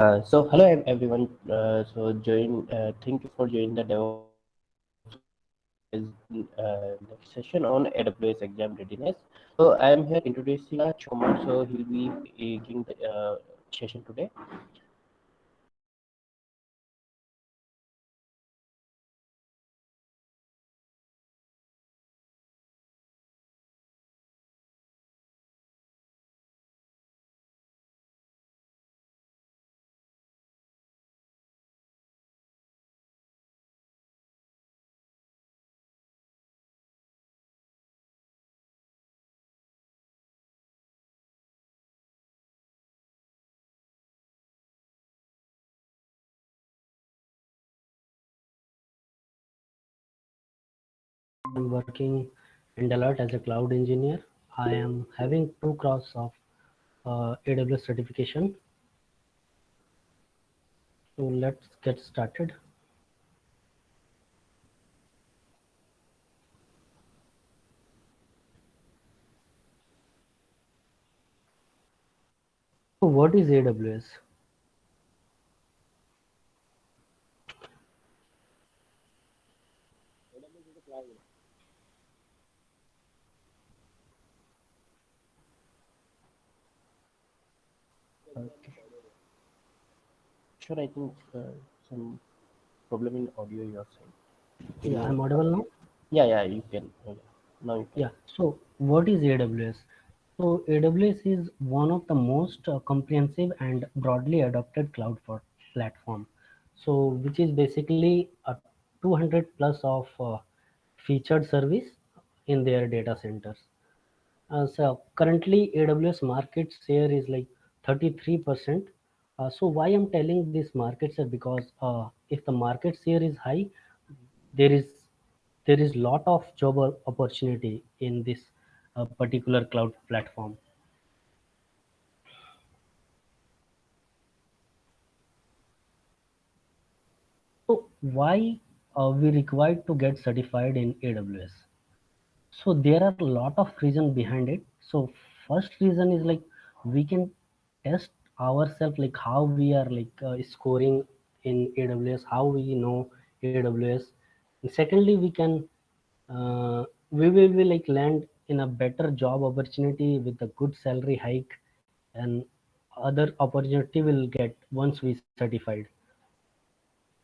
So hello everyone. Thank you for joining the DevOps next session on AWS exam readiness. So I am here introducing Chomar. So he'll be giving the session today. I'm working in Deloitte as a cloud engineer. I am having 2 crores of AWS certification. So let's get started. So what is AWS? Okay. Sure, I think some problem in audio your side. Can Yeah, you? I'm audible now. Yeah, you can. Now you can. Yeah. So what is AWS? So AWS is one of the most comprehensive and broadly adopted cloud platform. So which is basically a 200 plus of featured service in their data centers. So currently AWS market share is like 33%. So why I'm telling this market share, because if the market share is high, there is there is lot of job opportunity in this particular cloud platform. So why we required to get certified in AWS? So there are a lot of reason behind it. So first reason is like we can test ourselves, like how we are like scoring in AWS, how we know AWS. And secondly, we will be like land in a better job opportunity with a good salary hike, and other opportunity will get once we certified.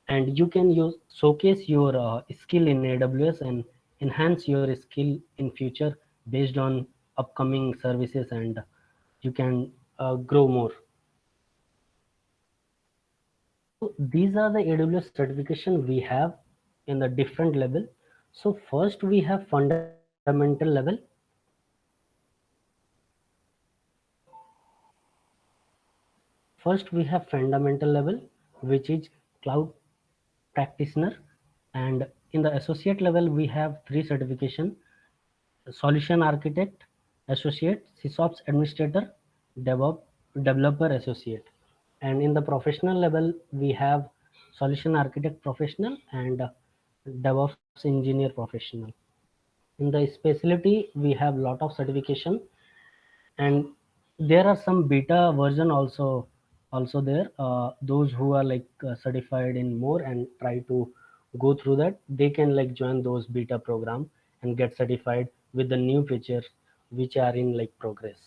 And you can use showcase your skill in AWS and enhance your skill in future based on upcoming services, and you can grow more. So these are the AWS certification we have in the different level. So first we have fundamental level. First we have fundamental level, which is cloud practitioner. And in the associate level we have three certification: solution architect associate, sysops administrator, DevOps developer associate. And in the professional level we have solution architect professional and DevOps engineer professional. In the specialty we have lot of certification, and there are some beta version also there. Those who are like certified in more and try to go through that, they can like join those beta program and get certified with the new features which are in like progress.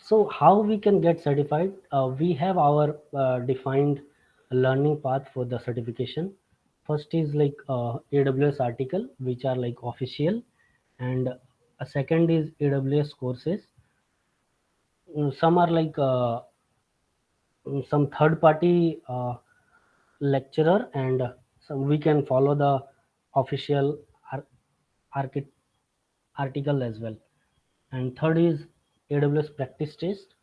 So how we can get certified? We have our defined learning path for the certification. First is like AWS article, which are like official, and a second is AWS courses. Some are like some third party lecturer, and some we can follow the official ar- archi- article as well. And third is AWS practice test.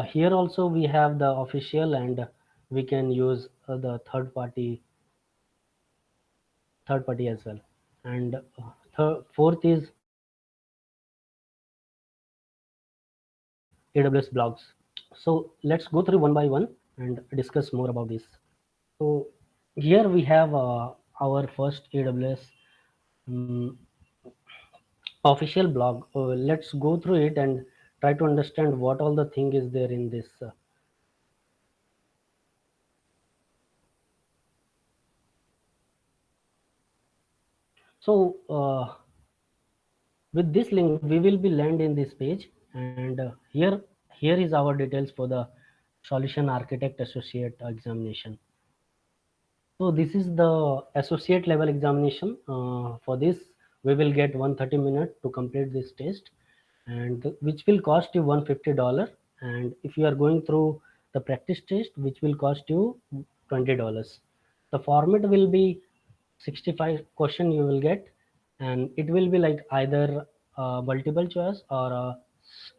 Here also we have the official, and we can use the third party as well. And fourth is AWS blogs. So let's go through one by one and discuss more about this. So here we have our first AWS um, official blog. Let's go through it and try to understand what all the thing is there in this. With this link, we will be land in this page, and here is our details for the solution architect associate examination. So this is the associate level examination. For this, we will get 130 minutes to complete this test, and which will cost you $150. And if you are going through the practice test, which will cost you $20. The format will be 65 question you will get, and it will be like either multiple choice or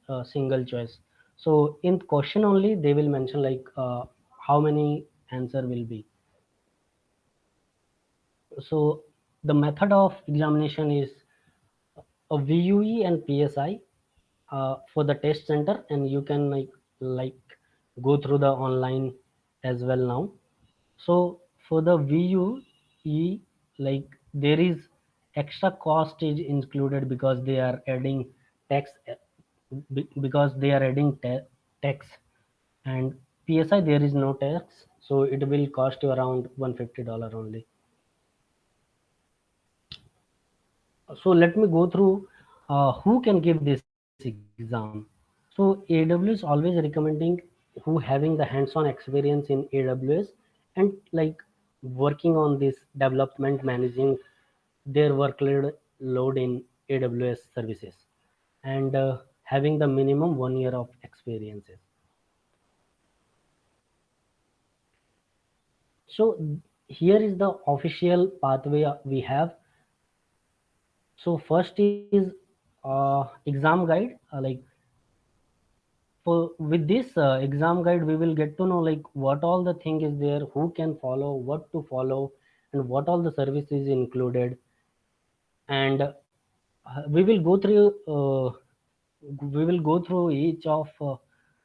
a single choice. So in question only, they will mention like how many answer will be. So the method of examination is a VUE and PSI for the test center, and you can like go through the online as well now. So for the VUE, like there is extra cost is included because they are adding tax, because they are adding tax, and PSI there is no tax, so it will cost you around $150 only. So let me go through who can give this exam. So AWS always recommending who having the hands-on experience in AWS and like working on this development, managing their workload in AWS services, and having the minimum 1 year of experiences. So here is the official pathway we have. So first is exam guide, like for with this exam guide we will get to know like what all the thing is there, who can follow, what to follow, and what all the service is included. And we will go through each of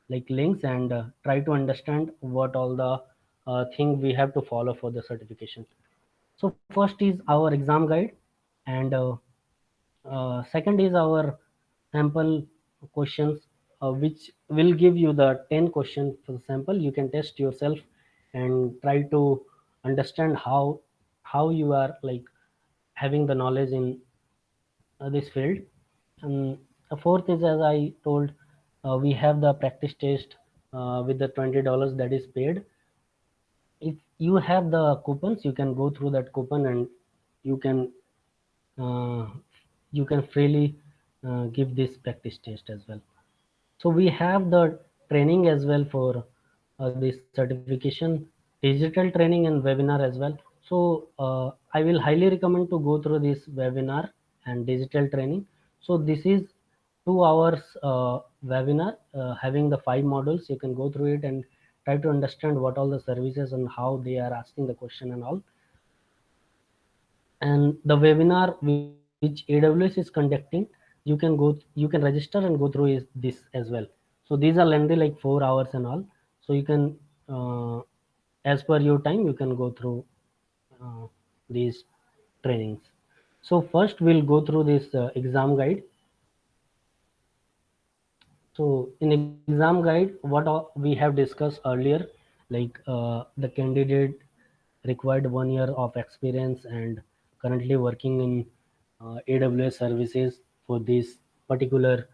like links, and try to understand what all the thing we have to follow for the certification. So first is our exam guide, and second is our sample questions, which will give you the 10 questions for the sample. You can test yourself and try to understand how you are like having the knowledge in this field. And the fourth is, as I told, we have the practice test with the $20 that is paid. If you have the coupons, you can go through that coupon, and you can uh, freely give this practice test as well. So we have the training as well for this certification, digital training and webinar as well. So I will highly recommend to go through this webinar and digital training. So this is 2 hours webinar having the 5 modules. You can go through it and try to understand what all the services and how they are asking the question and all. And the webinar which AWS is conducting, you can register and go through this as well. So these are lengthy like 4 hours and all. So you can as per your time you can go through these trainings. So first we'll go through this exam guide. So in exam guide, what we have discussed earlier, like the candidate required 1 year of experience and currently working in AWS services for this particular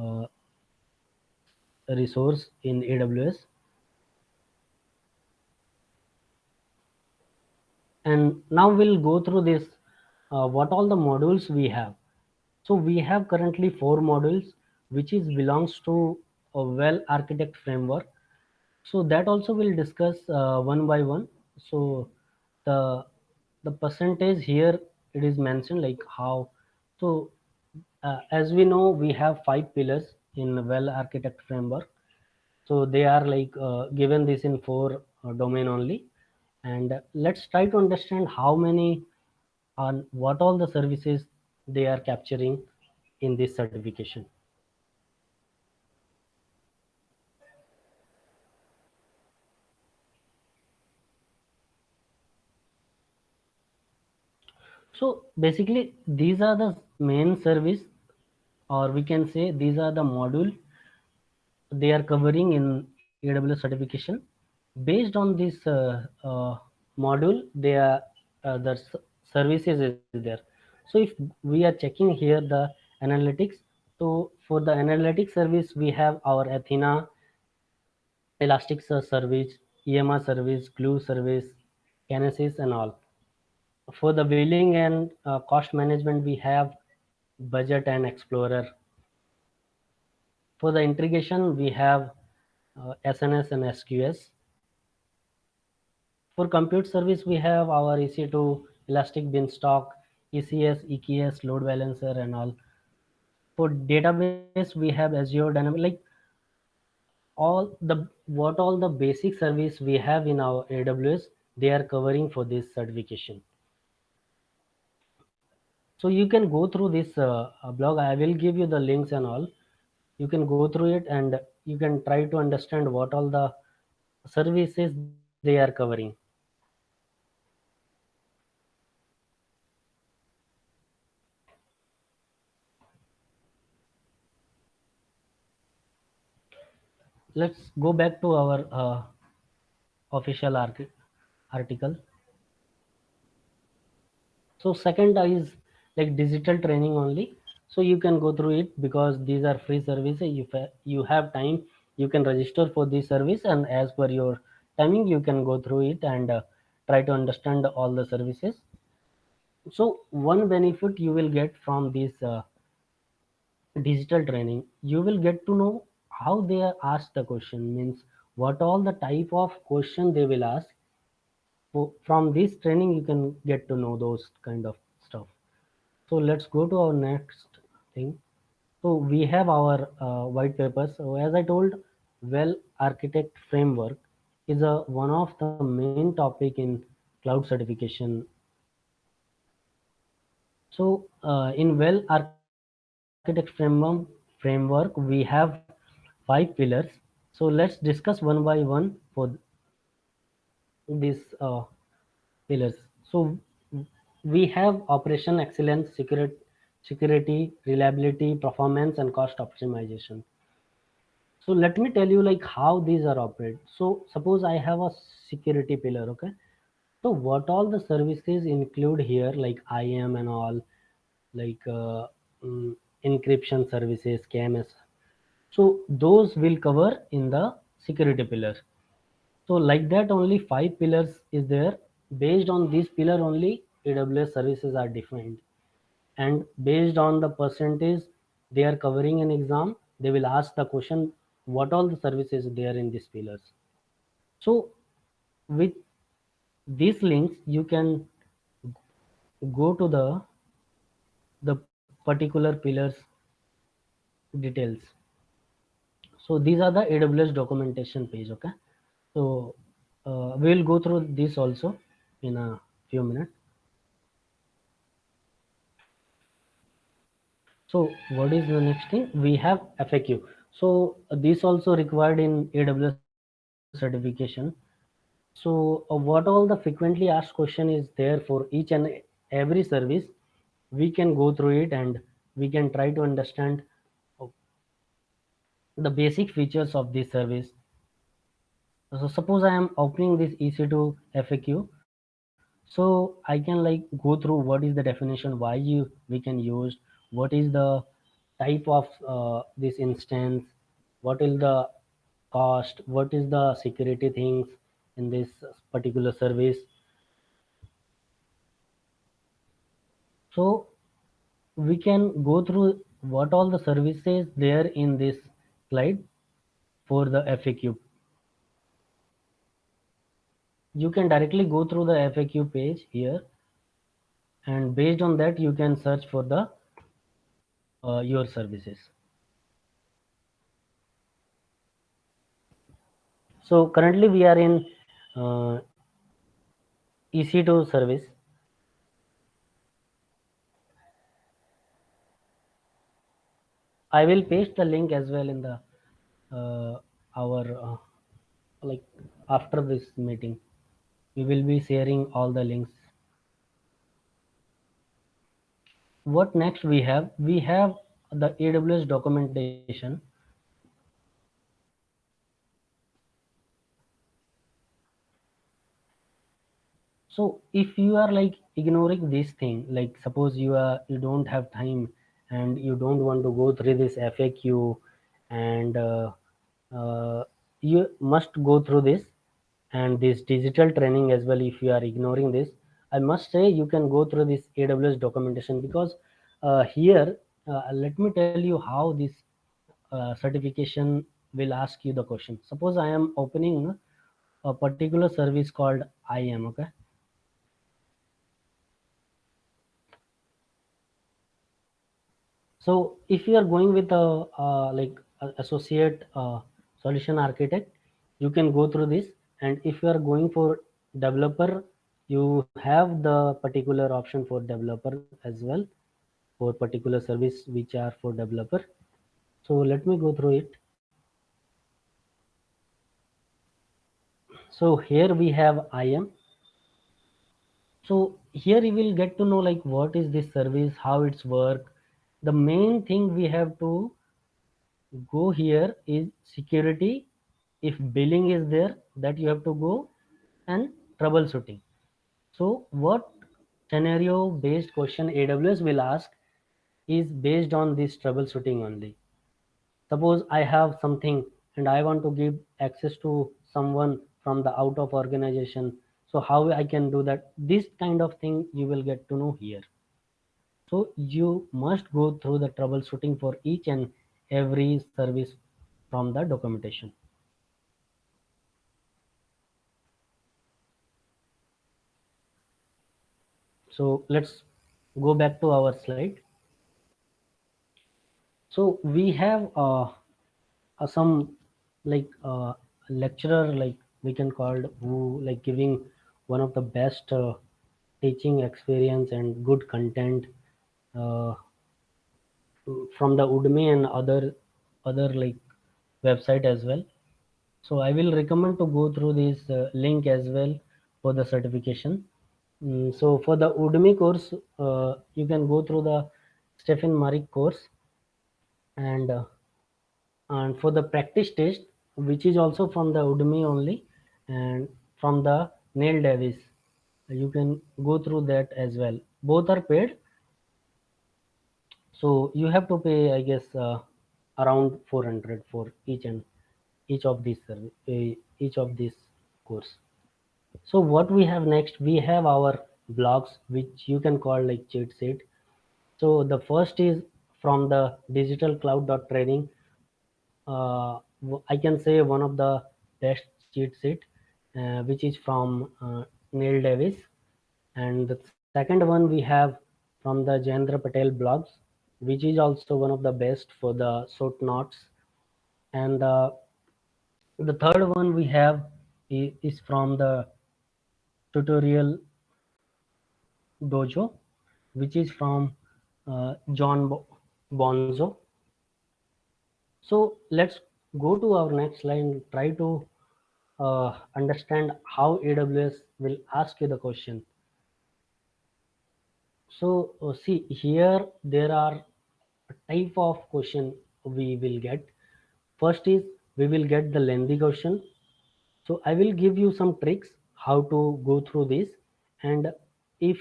uh, resource in AWS. And now we'll go through this, what all the modules we have. So we have currently 4 modules, which is belongs to a well architect framework. So that also we'll discuss one by one. So the percentage here, it is mentioned like how. So as we know, we have 5 pillars in well architect framework. So they are like given this in 4 domain only. And let's try to understand how many and what all the services they are capturing in this certification. So basically these are the main service, or we can say these are the module they are covering in AWS certification. Based on this module, they are the services is there. So if we are checking here the analytics, so for the analytics service we have our Athena, Elasticsearch service, EMR service, Glue service, Kinesis and all. For the billing and cost management, we have Budget and Explorer. For the integration, we have SNS and SQS. For compute service, we have our EC2, Elastic Beanstalk, ECS, EKS, Load Balancer, and all. For database, we have Azure Dynamic. Like all the basic service we have in our AWS, they are covering for this certification. So you can go through this blog. I will give you the links and all. You can go through it and you can try to understand what all the services they are covering. Let's go back to our official article. So second is like digital training only. So you can go through it because these are free services. You have time, you can register for this service, and as per your timing, you can go through it and try to understand all the services. So one benefit you will get from this digital training, you will get to know how they are asked the question, means what all the type of question they will ask. From this training you can get to know those kind of stuff. So let's go to our next thing. So we have our white paper. So as I told, well architect framework is a one of the main topic in cloud certification. So in well architect framework we have 5 pillars. So let's discuss one by one for these pillars. So we have operation excellence, security, reliability, performance, and cost optimization. So let me tell you like how these are operate. So suppose I have a security pillar, okay? So what all the services include here, like IAM and all, like mm, encryption services, KMS. So those will cover in the security pillar. So like that only 5 pillars is there. Based on this pillar only AWS services are defined. And based on the percentage they are covering an exam, they will ask the question what all the services there in these pillars. So with these links you can go to the particular pillars details. So these are the AWS documentation page, okay? So we'll go through this also in a few minutes. So what is the next thing? We have FAQ. So this also required in AWS certification. So what all the frequently asked question is there for each and every service. We can go through it and we can try to understand the basic features of this service. So suppose I am opening this EC2 FAQ. So I can like go through what is the definition, why we can use, what is the type of this instance, what is the cost, what is the security things in this particular service. So we can go through what all the services there in this slide for the FAQ. You can directly go through the FAQ page here, and based on that you can search for the your services. So currently we are in uh, EC2 service. I will paste the link as well in the our like after this meeting. We will be sharing all the links. What next we have? We have the AWS documentation. So if you are like ignoring this thing, like suppose you don't have time and you don't want to go through this FAQ, and uh, you must go through this and this digital training as well. If you are ignoring this, I must say you can go through this AWS documentation, because here let me tell you how this certification will ask you the question. Suppose I am opening a particular service called IAM. Okay. So if you are going with a like associate solution architect, you can go through this. And if you are going for developer, you have the particular option for developer as well, for particular service which are for developer. So let me go through it. So here we have IAM. So here you will get to know like what is this service, how it's work. The main thing we have to go here is security. If billing is there, that you have to go, and troubleshooting. So what scenario based question AWS will ask is based on this troubleshooting only. Suppose I have something and I want to give access to someone from the out of organization, so how I can do that, this kind of thing you will get to know here. So you must go through the troubleshooting for each and every service from the documentation. So let's go back to our slide. So we have some like lecturer, like we can call, who like giving one of the best teaching experience and good content uh, from the Udemy and other like website as well. So I will recommend to go through this link as well for the certification. So for the Udemy course, you can go through the Stephen Maric course, and for the practice test, which is also from the Udemy only, and from the Neil Davis, you can go through that as well. Both are paid, so you have to pay, I guess, around 400 for each of these each of this course. So what we have next, we have our blogs, which you can call like cheat sheet. So the first is from the digital cloud.training. I can say one of the best cheat sheet, which is from Neil Davis. And the second one we have from the Jayendra Patel blogs, which is also one of the best for the short notes. And the third one we have is from the tutorial dojo, which is from John Bonzo. So let's go to our next slide and try to understand how AWS will ask you the question. So see here, there are a type of question we will get. First is we will get the lengthy question. So I will give you some tricks how to go through this. And if,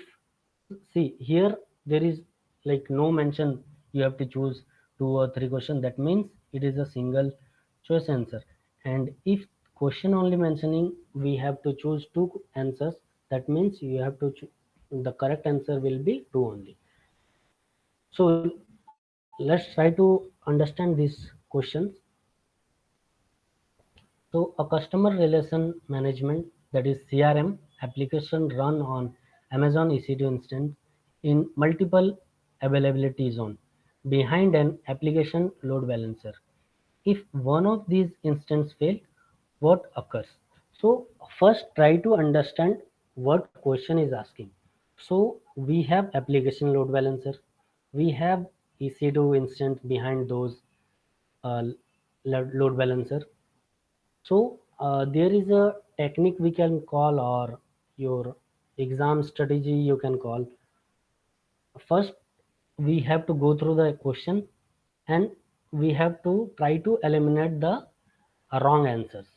see here, there is like no mention you have to choose 2 or 3 questions. That means it is a single choice answer. And if question only mentioning we have to choose 2 answers, that means you have to the correct answer will be 2 only. So let's try to understand these questions. So a customer relation management, that is CRM application, run on Amazon EC2 instance in multiple availability zone behind an application load balancer. If one of these instances fail, what occurs? So first try to understand what question is asking. So we have application load balancer, we have EC2 instance behind those uh, load balancer. So there is a technique we can call, or your exam strategy you can call. First, we have to go through the question and we have to try to eliminate the wrong answers.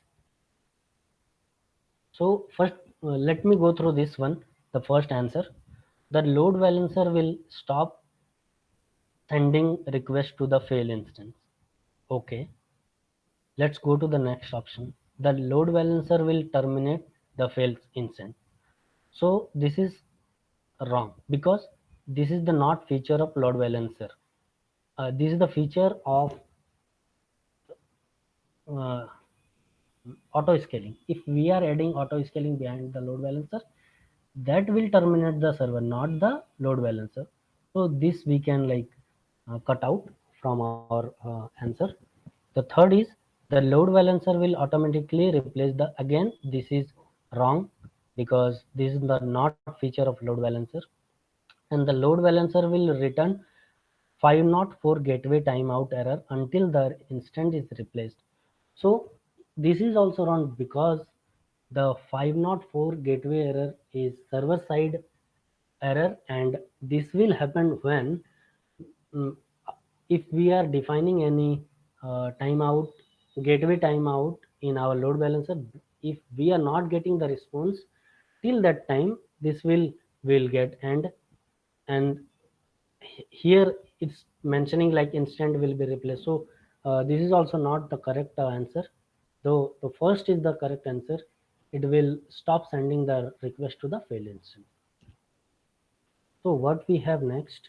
So first, let me go through this one. the first answer. The load balancer will stop sending request to the fail instance. Okay, let's go to the next option. The load balancer will terminate the fail instance. So this is wrong because this is the not feature of load balancer. This is the feature of uh, auto scaling. If we are adding auto scaling behind the load balancer, that will terminate the server, not the load balancer. So this we can like cut out from our answer. The third is the load balancer will automatically replace the, again this is wrong because this is the not feature of load balancer, and the load balancer will return 504 gateway timeout error until the instance is replaced. So this is also wrong because the 504 gateway error is server side error, and this will happen when mm, if we are defining any timeout, gateway timeout in our load balancer. If we are not getting the response till that time, this will get, and here it's mentioning like instant will be replaced. So this is also not the correct answer, though the first is the correct answer. It will stop sending the request to the fail instance. So what we have next,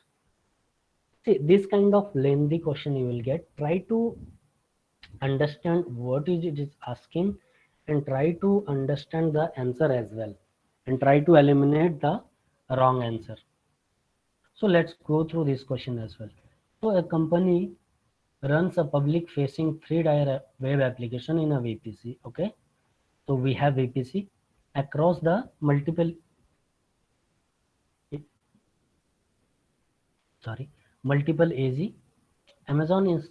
see this kind of lengthy question you will get. Try to understand what is it is asking, and try to understand the answer as well, and try to eliminate the wrong answer. So let's go through this question as well. So a company runs a public facing 3-tier web application in a VPC. Okay. So we have VPC across the multiple, multiple AZ. Amazon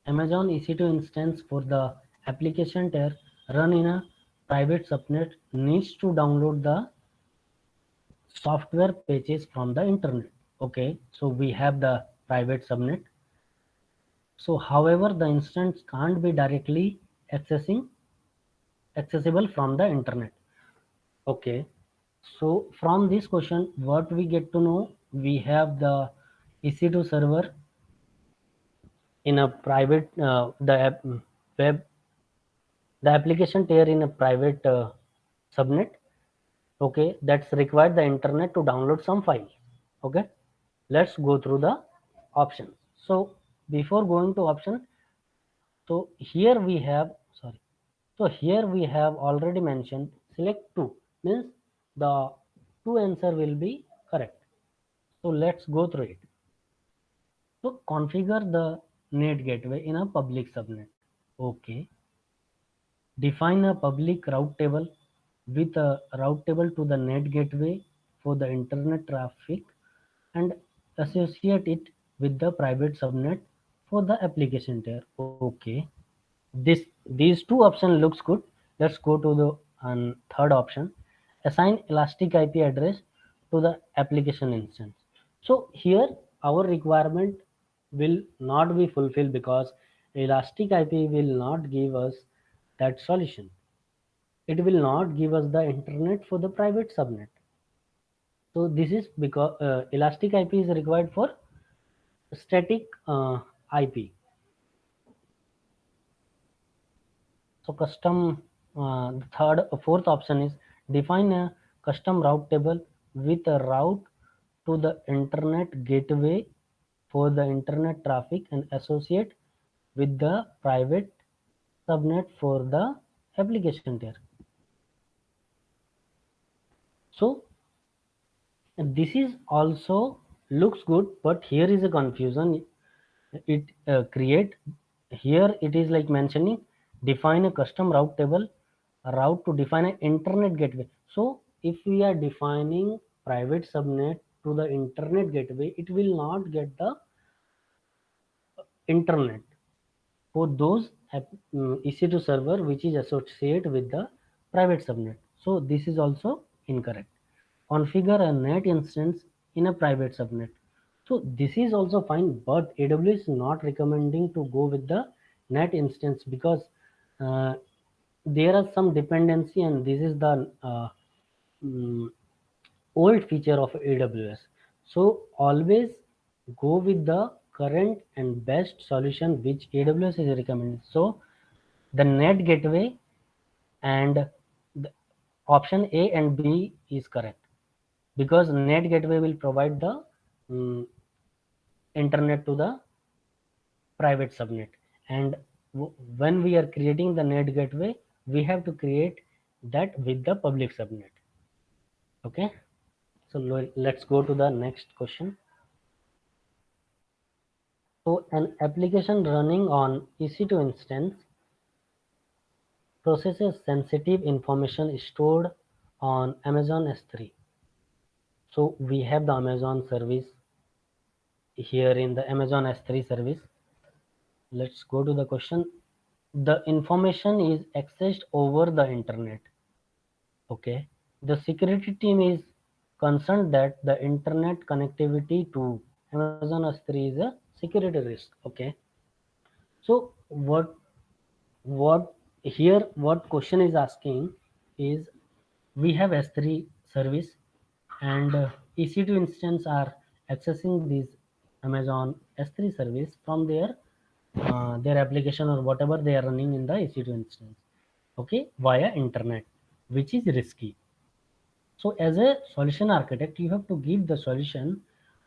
EC2 instance for the application tier run in a private subnet needs to download the software pages from the internet. Okay, so we have the private subnet. So however, the instance can't be directly accessible from the internet. Okay, so from this question, what we get to know, we have the EC2 server in a private web, the application tier in a private subnet. Okay, that's required the internet to download some file. Okay, let's go through the options. So before going to option, so here we have, sorry, so here we have already mentioned select two, means the two answer will be correct. So let's go through it. So configure the net gateway in a public subnet. Okay, define a public route table with a route table to the net gateway for the internet traffic, and associate it with the private subnet for the application tier. Okay, these two options looks good. Let's go to the third option. Assign elastic IP address to the application instance. So here our requirement will not be fulfilled because elastic IP will not give us that solution. It will not give us the internet for the private subnet. So this is because elastic IP is required for static IP. So custom, fourth option is define a custom route table with a route to the internet gateway for the internet traffic, and associate with the private subnet for the application tier. So this is also looks good, but here is a confusion. It create, here it is like mentioning define a custom route table, a route to define an internet gateway. So if we are defining private subnet to the internet gateway, it will not get the internet for those EC2 server which is associated with the private subnet. So this is also incorrect. Configure a net instance in a private subnet. So this is also fine, but AWS is not recommending to go with the net instance because uh, there are some dependency, and this is the old feature of AWS. So always go with the current and best solution which AWS is recommending. So the net gateway and the option A and B is correct, because net gateway will provide the um, internet to the private subnet, and when we are creating the net gateway, we have to create that with the public subnet. Okay, so let's go to the next question. So an application running on EC2 instance processes sensitive information stored on Amazon S3. So we have the Amazon service here in the Amazon S3 service. Let's go to the question. The information is accessed over the internet. Okay. The security team is concerned that the internet connectivity to Amazon S3 is a security risk. Okay. So what here what question is asking is, we have S3 service and EC2 instance are accessing this Amazon S3 service from their application or whatever they are running in the EC2 instance, okay, via internet, which is risky. So as a solution architect, you have to give the solution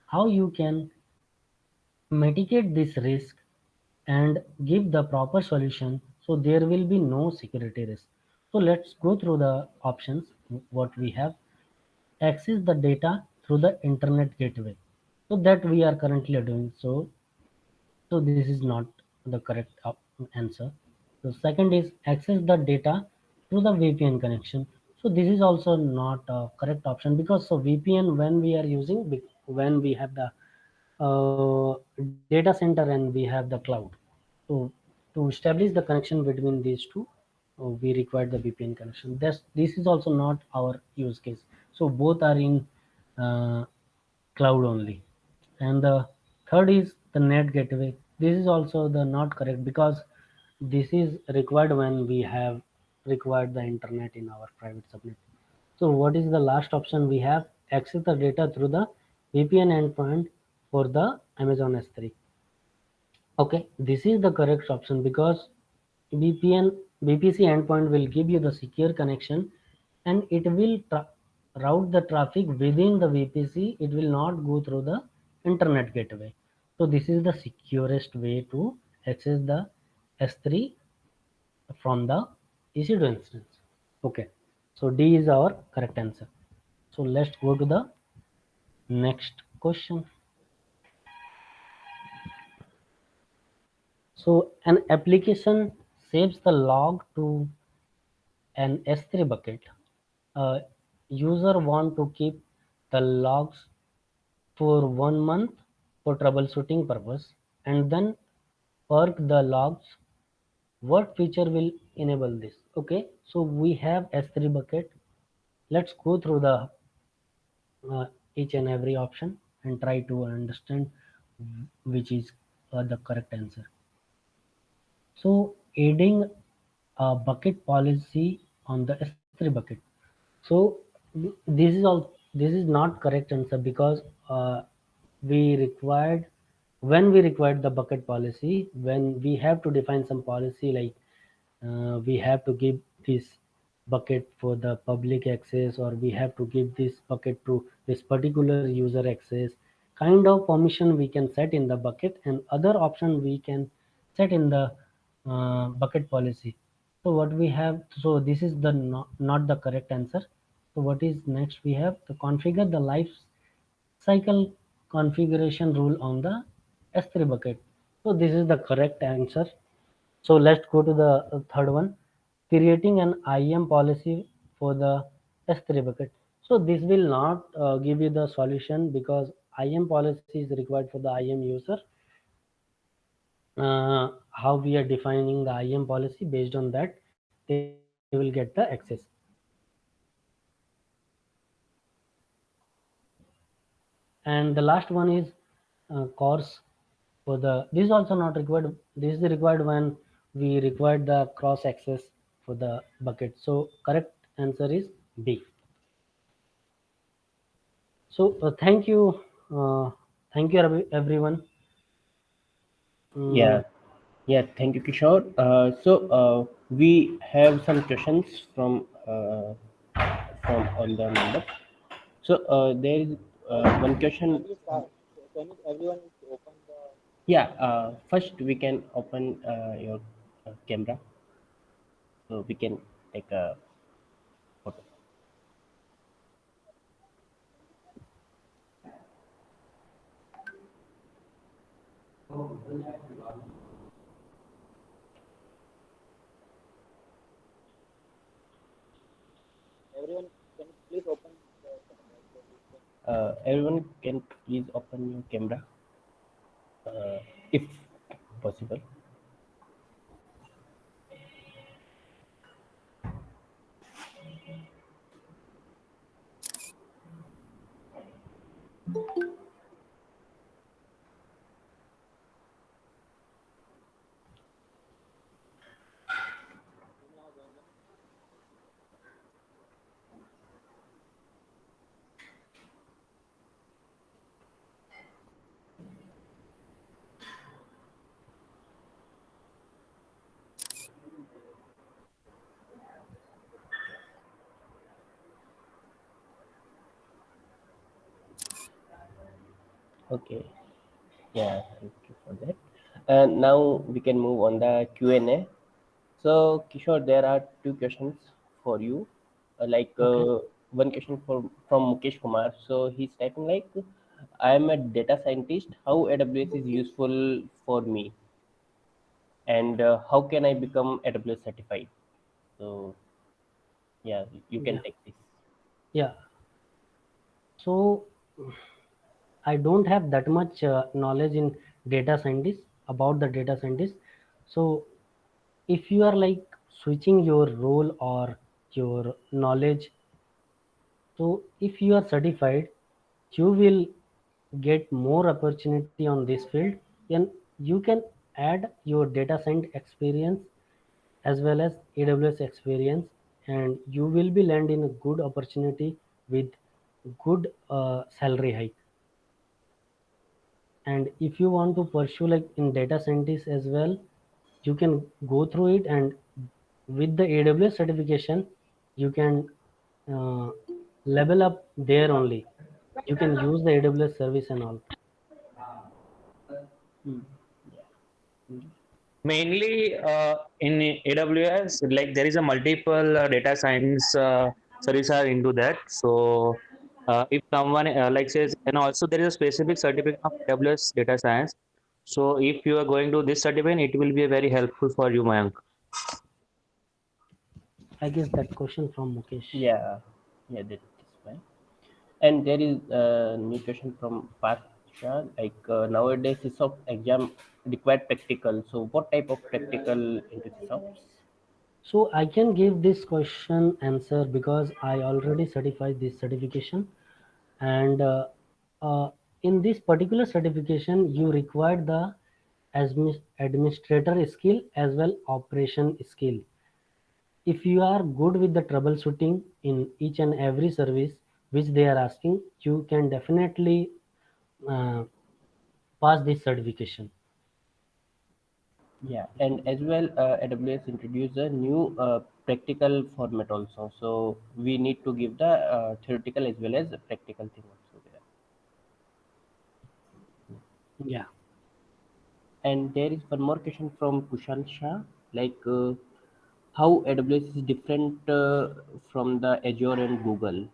how you can mitigate this risk and give the proper solution so there will be no security risk. So let's go through the options. What we have: access the data through the internet gateway, so that we are currently doing. So this is not the correct answer. The second is access the data through the VPN connection. So this is also not a correct option, because so VPN, when we are using, when we have the data center and we have the cloud. So to establish the connection between these two, we require the VPN connection. This is also not our use case. So both are in uh, cloud only. And the third is the net gateway. This is also the not correct, because this is required when we have required the internet in our private subnet. So what is the last option we have? Access the data through the VPN endpoint for the Amazon S3. Okay, this is the correct option, because VPN VPC endpoint will give you the secure connection, and it will route the traffic within the VPC. It will not go through the internet gateway. So this is the securest way to access the S3 from the EC2 instance. Okay, so D is our correct answer. So let's go to the next question. So an application saves the log to an S3 bucket. User want to keep the logs for 1 month for troubleshooting purpose, and then perk the logs. What feature will enable this? Okay, so we have S3 bucket. Let's go through the each and every option and try to understand which is the correct answer. So adding a bucket policy on the S3 bucket. So this is not correct answer, because we required when we required the bucket policy, when we have to define some policy, like we have to give this bucket for the public access, or we have to give this bucket to this particular user access, kind of permission we can set in the bucket, and other option we can set in the bucket policy. So what we have, so this is the not the correct answer. So what is next? We have to configure the life cycle configuration rule on the S3 bucket. So this is the correct answer. So let's go to the third one, creating an IAM policy for the S3 bucket. So this will not give you the solution, because IAM policy is required for the IAM user. How we are defining the IAM policy, based on that they will get the access. And the last one is course for the, this is also not required. This is required when we require the cross access for the bucket. So correct answer is B. So thank you everyone. Yeah, Mm, yeah. Thank you, Kishore. We have some questions from all the members. There is one question. Yeah. First, we can open your camera, so we can take a photo. Everyone, can please open your camera, if possible. Okay. Yeah, thank you for that. And now we can move on the Q&A. So, Kishore, there are two questions for you. okay. One question from Mukesh Kumar. So he's typing like, I am a data scientist. How AWS is useful for me, and how can I become AWS certified? So yeah, you can Yeah. take this. Yeah. So I don't have that much knowledge in data scientist about the data scientist. So if you are like switching your role or your knowledge, so if you are certified, you will get more opportunity on this field, and you can add your data science experience as well as AWS experience, and you will be land in a good opportunity with good salary hike. And if you want to pursue like in data scientist as well, you can go through it, and with the AWS certification you can uh, level up there only. You can use the AWS service and all. Hmm. Yeah. Mainly in AWS, like there is a multiple data science services are into that. So if someone like says, and also there is a specific certificate of AWS data science. So if you are going to this certificate, it will be very helpful for you, Mayank. I guess that question from Mukesh. Yeah, yeah, that is fine. And there is a new question from Pasha, nowadays SysOps exam required practical. So what type of practical into SysOps? So I can give this question answer because I already certified this certification, and uh, in this particular certification you require the administrator skill as well operation skill. If you are good with the troubleshooting in each and every service which they are asking, you can definitely uh, pass this certification. Yeah, and as well, AWS introduced a new practical format also. So we need to give the theoretical as well as the practical thing also there. Yeah. And there is one more question from Kushal Shah, how AWS is different from the Azure and Google.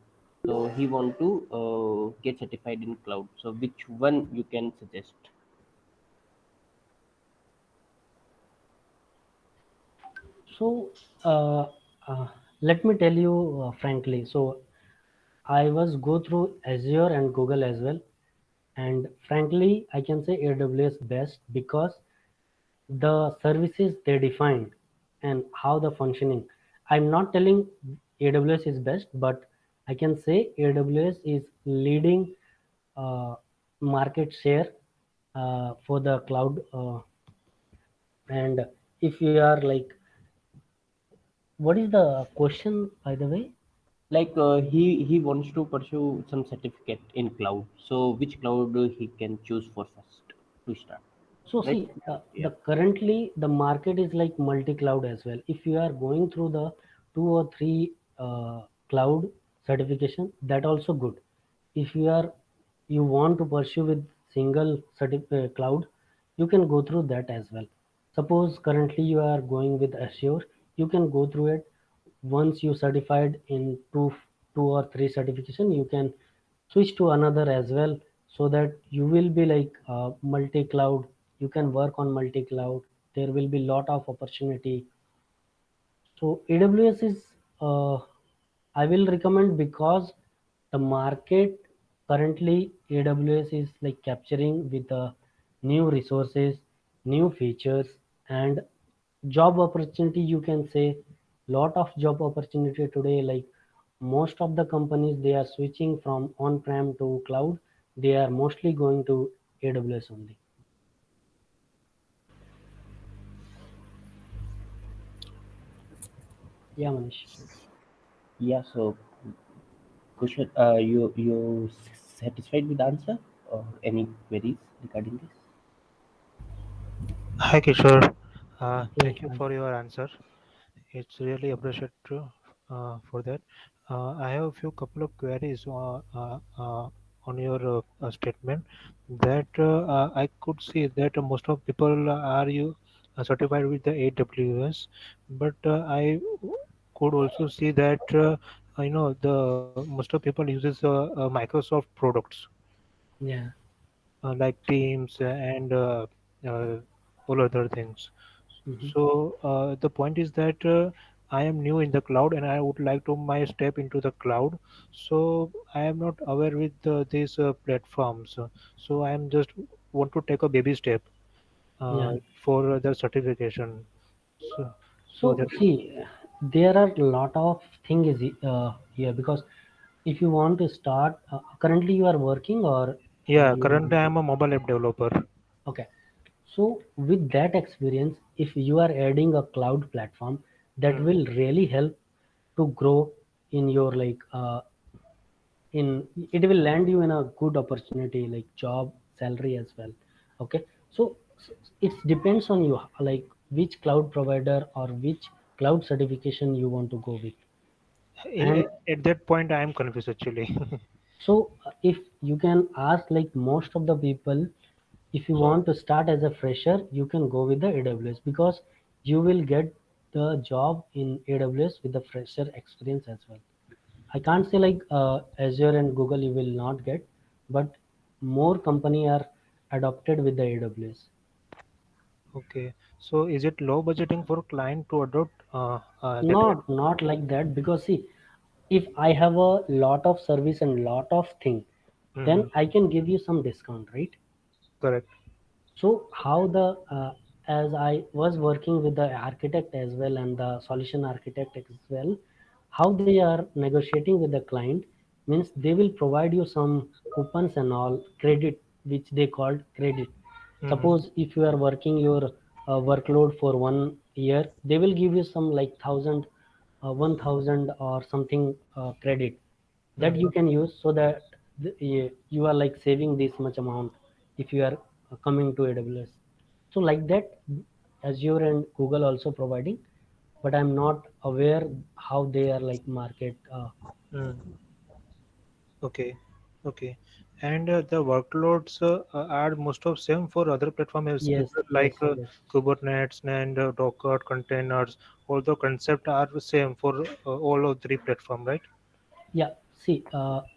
So he want to get certified in cloud. So which one you can suggest? So uh, uh, let me tell you frankly. So I was go through Azure and Google as well, and frankly, I can say AWS best because the services they defined and how the functioning. I'm not telling AWS is best, but I can say AWS is leading uh, market share for the cloud. And if you are like, what is the question by the way? Like he wants to pursue some certificate in cloud. So which cloud he can choose for first to start, So right? see, the Yeah. currently the market is like multi-cloud as well. If you are going through the two or three cloud certification, that also good. If you want to pursue with single cloud, you can go through that as well. Suppose currently you are going with Azure, you can go through it. Once you certified in two or three certification, you can switch to another as well, so that you will be like multi cloud. You can work on multi cloud. There will be lot of opportunity. So AWS is, I will recommend, because the market currently AWS is like capturing with the new resources, new features, and job opportunity. You can say lot of job opportunity today. Like most of the companies, they are switching from on-prem to cloud. They are mostly going to AWS only. Yeah, Manish. Yeah, so question, you satisfied with the answer or any queries regarding this? Hi Kishore, Hey, thank you hi. for your answer. It's really appreciated for that. I have a few couple of queries on your statement that I could see that most of people are you certified with the AWS, but I could also see that the most of people uses Microsoft products Yeah. like Teams and uh, all other things. Mhm. So the point is that I am new in the cloud and I would like to my step into the cloud. So I am not aware with these platforms. So I am just want to take a baby step Yeah. for the certification. So, so So that see, there are a lot of things here, because if you want to start, currently you are working, or yeah, you currently want I to. am a mobile app developer. Okay. So with that experience, if you are adding a cloud platform, that Hmm. will really help to grow in your like in it will land you in a good opportunity, like job, salary as well. Okay. So it depends on you, like which cloud provider or which cloud certification you want to go with. And At that point, I am confused actually. so if you can ask like most of the people, if you want to start as a fresher, you can go with the AWS, because you will get the job in AWS with the fresher experience as well. I can't say like Azure and Google you will not get, but more company are adopted with the AWS. Okay, so is it low budgeting for client to adopt that? Not like that, because see, if I have a lot of service and lot of thing, Mhm. then I can give you some discount, right? Correct. So how the as I was working with the architect as well and the solution architect as well, how they are negotiating with the client means they will provide you some coupons and all credit, which they called credit. Mhm. Suppose if you are working your workload for 1 year, they will give you some like 1,000 or something credit that Mhm. you can use, so that you are like saving this much amount if you are coming to AWS. So like that, Azure and Google also providing, but I'm not aware how they are like market. Mm. Okay. Okay. And the workloads are most of same for other platform as Yes, well, yes, like yes. Kubernetes and Docker containers. All the concept are the same for all of three platform, right? Yeah, see,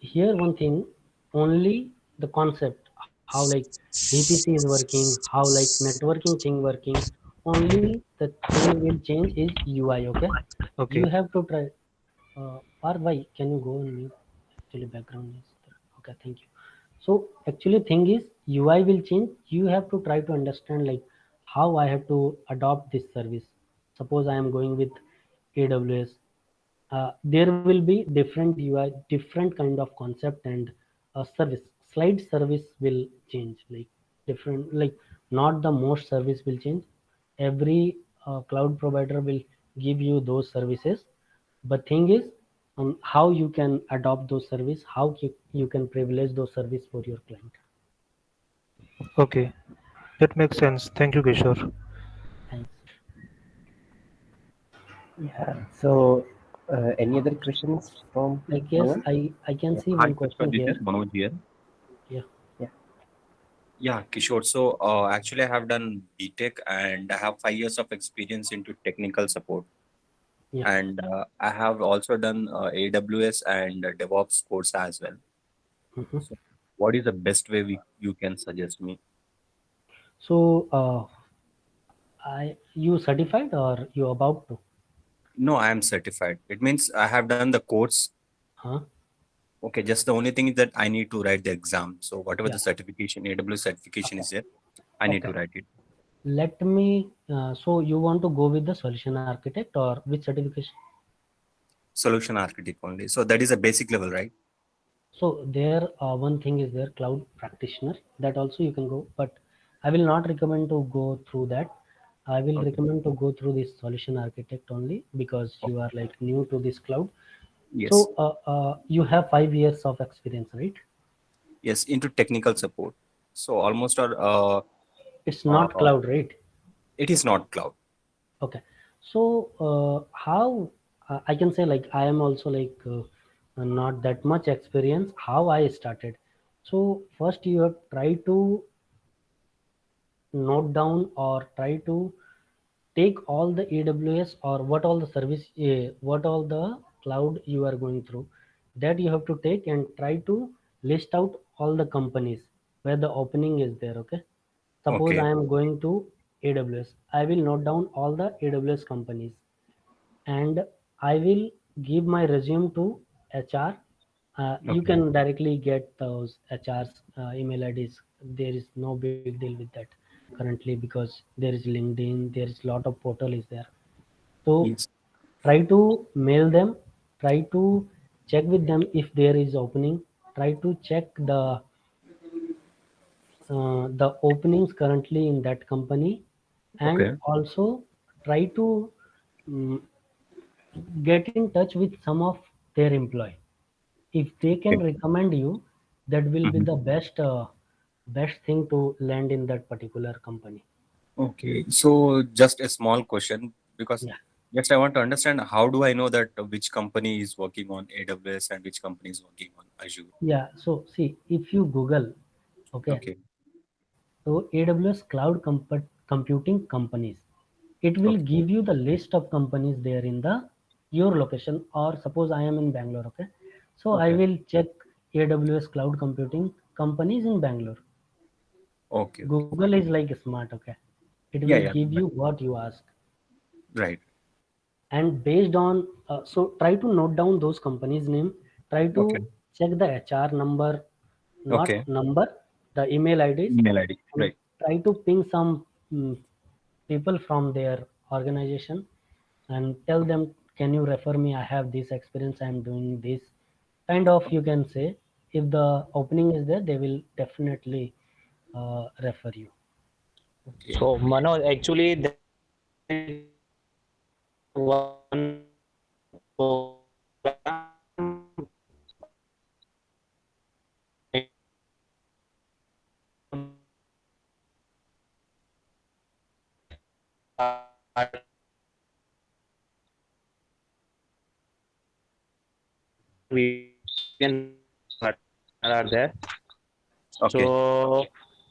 here one thing, only the concept, how like VPC is working, how like networking thing working, only the thing will change is UI. Okay, you Okay. have to try. Or why? Can you go on mute? Actually, background is there. Okay, thank you. So actually, thing is UI will change. You have to try to understand like how I have to adopt this service. Suppose I am going with AWS, there will be different UI, different kind of concept, and service slide service will change, like different, like not the most service will change. Every cloud provider will give you those services, but thing is on how you can adopt those service, how you can privilege those service for your client. Okay, that makes sense. Thank you, Kishore. Thanks. Yeah. So, any other questions from I guess anyone? I can see Hi, one Kishore. question This here. is Manoj here. Yeah. Yeah. Yeah, Kishore. So, actually, I have done BTech and I have 5 years of experience into technical support. Yeah. And I have also done AWS and DevOps course as well. Mhm. So, what is the best way you can suggest me? So you certified or you about to? No, I am certified. It means I have done the course. Huh? Okay, just the only thing is that I need to write the exam. So, whatever Yeah. the certification, AWS certification Okay. is there, I need to Okay. write it. Let me. So you want to go with the solution architect or which certification? Solution architect only. So, that is a basic level, right? So there, one thing is there, cloud practitioner. That also you can go, but I will not recommend to go through that. I will Okay. recommend to go through this solution architect only because you are like new to this cloud. Yes. So you have 5 years of experience, right? Yes, into technical support. So almost It's not uh, cloud, right? it is not cloud. Okay. So how I can say like I am also like not that much experience. How I started. So first you have try to note down or try to take all the AWS or what all the service, what all the cloud you are going through, that you have to take and try to list out all the companies where the opening is there. Okay. Suppose Okay. I am going to AWS, I will note down all the AWS companies and I will give my resume to HR. You Okay. can directly get those HR's email IDs. There is no big deal with that currently because there is LinkedIn, there is lot of portal is there. So Yes. try to mail them, try to check with them if there is opening, try to check the openings currently in that company, and Okay. also try to mm, get in touch with some of their employee. If they can Okay. recommend you, that will be Mhm. the best thing to land in that particular company. Okay. So just a small question because Yeah. just I want to understand how do I know that which company is working on AWS and which company is working on Azure? Yeah. So see, if you Google, okay, Okay. so AWS cloud computing companies, it will Okay. give you the list of companies there in the your location. Or suppose I am in Bangalore, okay, so I Okay. will check AWS cloud computing companies in Bangalore. Okay. Okay. Google is like smart, okay, it Yeah. will Yeah. give you what you ask. Right. And based on so try to note down those companies name, try to Okay. check the HR number, not Okay. number, the email IDs, Email ID. and Right. try to ping some mm, people from their organization and tell them, can you refer me, I have this experience, I am doing this kind of, you can say. If the opening is there, they will definitely refer you. Okay. So Manoj, actually there is one program we can are there. Okay. So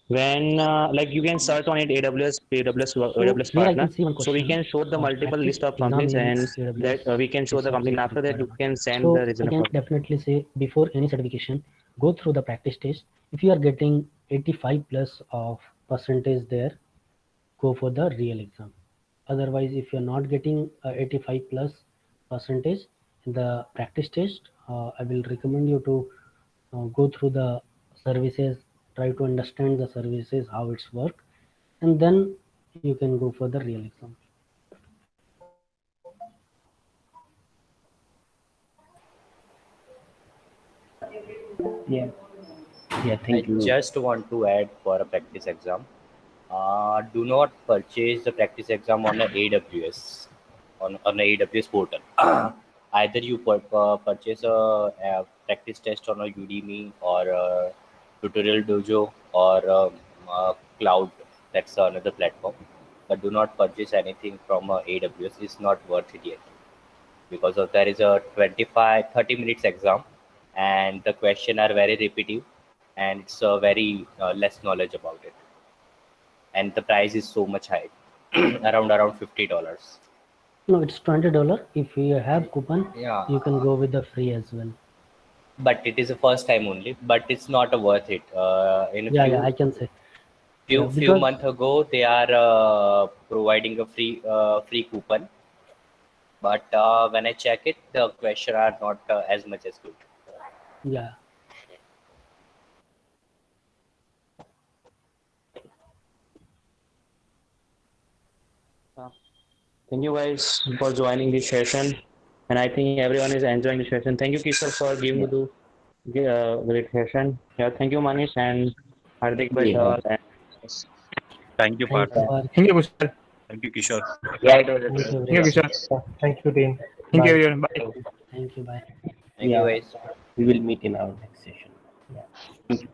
when like you can search on it So AWS here I partner. can see one So we question. can show the multiple Practice list of exam companies in and AWS that we can show is the company. subject After that required you or not. can send the So I resume can for that. definitely say before any certification, go through the practice test. If you are getting 85 plus of percentage there, go for the real exam. Otherwise, if you are not getting 85 plus percentage in the practice test, I will recommend you to go through the services, try to understand the services, how it's work, and then you can go for the real exam. Yeah. Yeah. I Thank you. just want to add for a practice exam. Do not purchase the practice exam on the AWS on the AWS portal. either you purchase a practice test on a Udemy or a Tutorial Dojo or Cloud. That's another platform. But do not purchase anything from AWS. It's not worth it yet, because of there is a 30 minutes exam, and the question are very repetitive, and it's very less knowledge about it, and the price is so much high, around $50. No, it's $20. If you have coupon, Yeah, you can go with the free as well. but it is the first time only, but it's not worth it. In a Yeah, I can say. few Because months ago, they are providing a free coupon, but when I check it, the question are not as much as good. yeah, Thank you guys for joining this session, and I think everyone is enjoying the session. Thank you, Kishore, for giving me the great session. Yeah, thank you, Manish and Hardik bhai, Yeah. and Thank you, thank Parth. you for Thank you, Kushal. Thank you, Kishore. Yeah, it was a thank you Thank you, everyone. Kushal. Thank you, Dean. Thank you, Bye. everyone. Bye. Thank you. Bye. thank you Yeah. guys. We will meet in our next session. Yeah. Thank you.